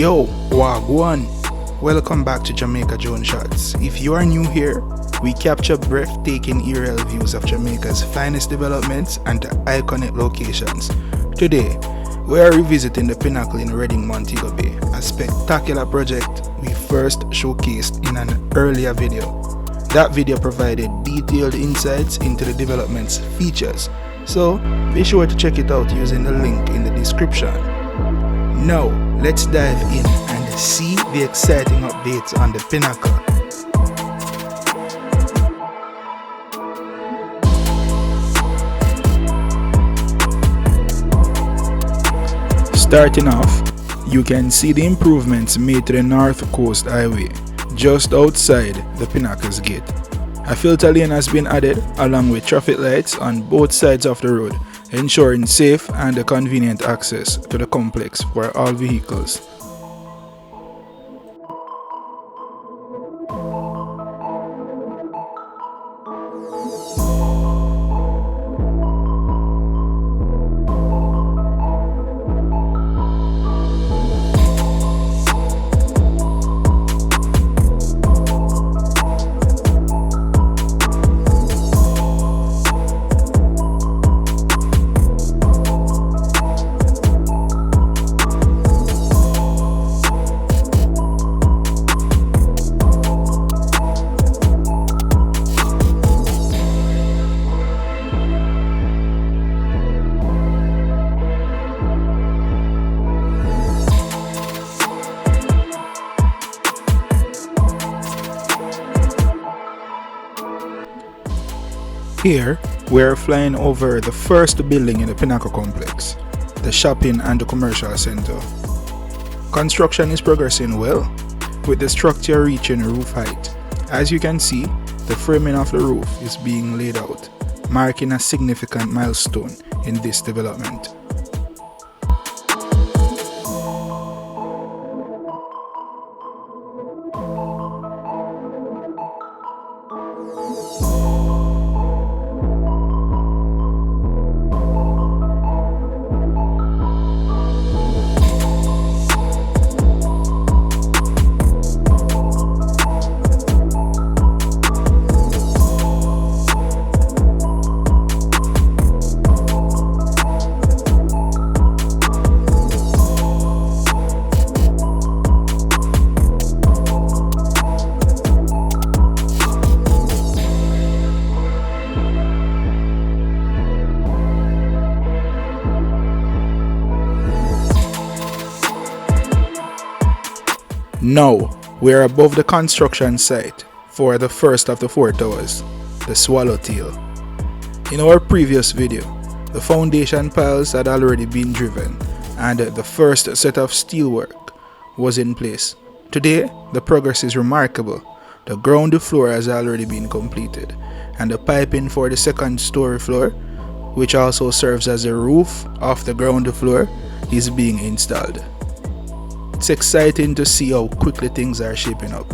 Yo, wagwan! Welcome back to Jamaica Drone Shots. If you are new here, we capture breathtaking aerial views of Jamaica's finest developments and the iconic locations. Today, we are revisiting the Pinnacle in Reading, Montego Bay, a spectacular project we first showcased in an earlier video. That video provided detailed insights into the development's features, so be sure to check it out using the link in the description. Now, let's dive in and see the exciting updates on the Pinnacle. Starting off, you can see the improvements made to the North Coast Highway, just outside the Pinnacle's gate. A filter lane has been added along with traffic lights on both sides of the road, ensuring safe and convenient access to the complex for all vehicles. Here, we are flying over the first building in the Pinnacle complex, the shopping and the commercial center. Construction is progressing well, with the structure reaching roof height. As you can see, the framing of the roof is being laid out, marking a significant milestone in this development. Now, we are above the construction site for the first of the 4 towers, the Swallowtail. In our previous video, the foundation piles had already been driven and the first set of steelwork was in place. Today, the progress is remarkable. The ground floor has already been completed and the piping for the second story floor, which also serves as a roof of the ground floor, is being installed. It's exciting to see how quickly things are shaping up.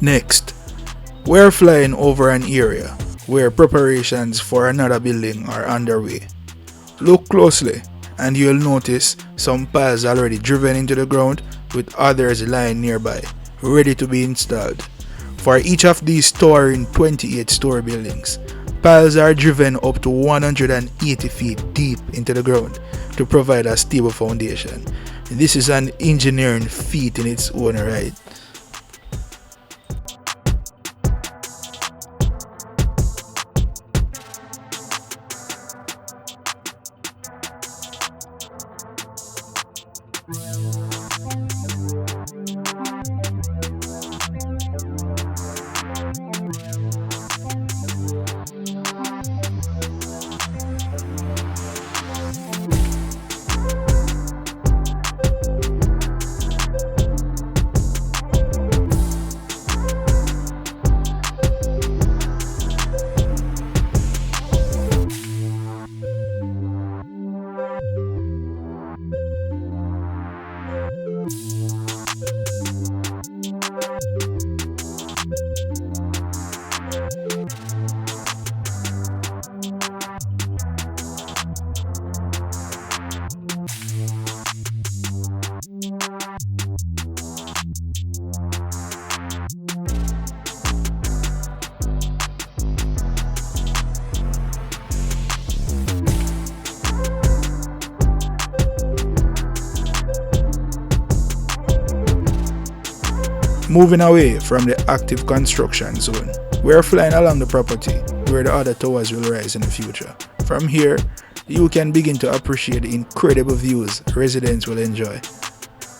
Next, we're flying over an area where preparations for another building are underway. Look closely and you'll notice some piles already driven into the ground with others lying nearby, ready to be installed. For each of these towering 28-story buildings, piles are driven up to 180 feet deep into the ground to provide a stable foundation. This is an engineering feat in its own right. Moving away from the active construction zone, we are flying along the property where the other towers will rise in the future. From here, you can begin to appreciate the incredible views residents will enjoy.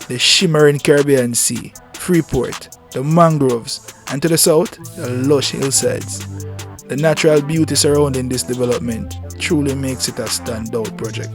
The shimmering Caribbean Sea, Freeport, the mangroves, and to the south, the lush hillsides. The natural beauty surrounding this development truly makes it a standout project.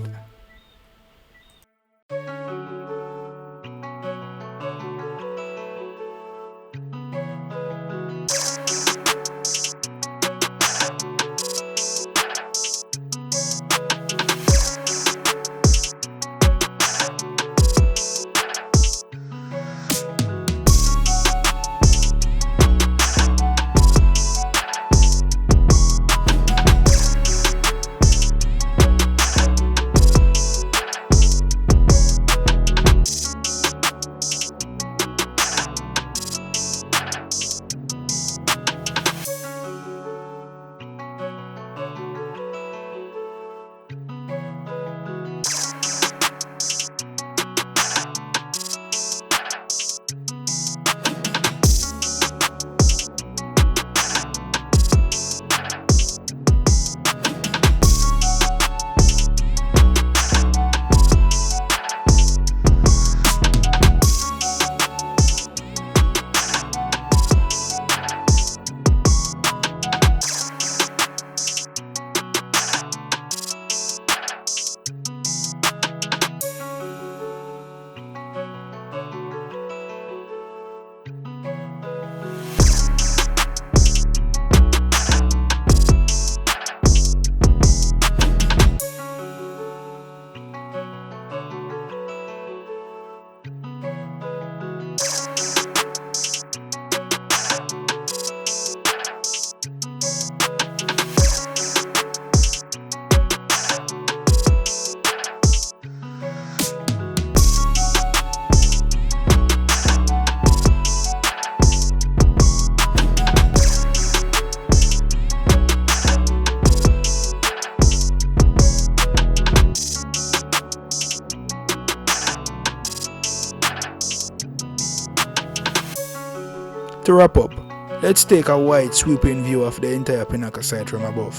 To wrap up, let's take a wide sweeping view of the entire Pinnacle site from above.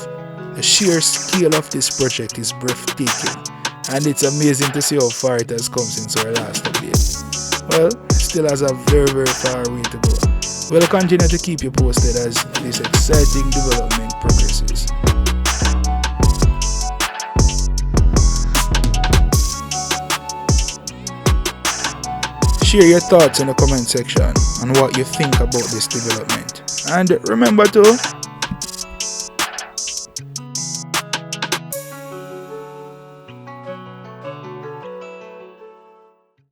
The sheer scale of this project is breathtaking, and it's amazing to see how far it has come since our last update. Well, it still has a very far way to go. We'll continue to keep you posted as this exciting development progresses. Share your thoughts in the comment section on what you think about this development. And remember to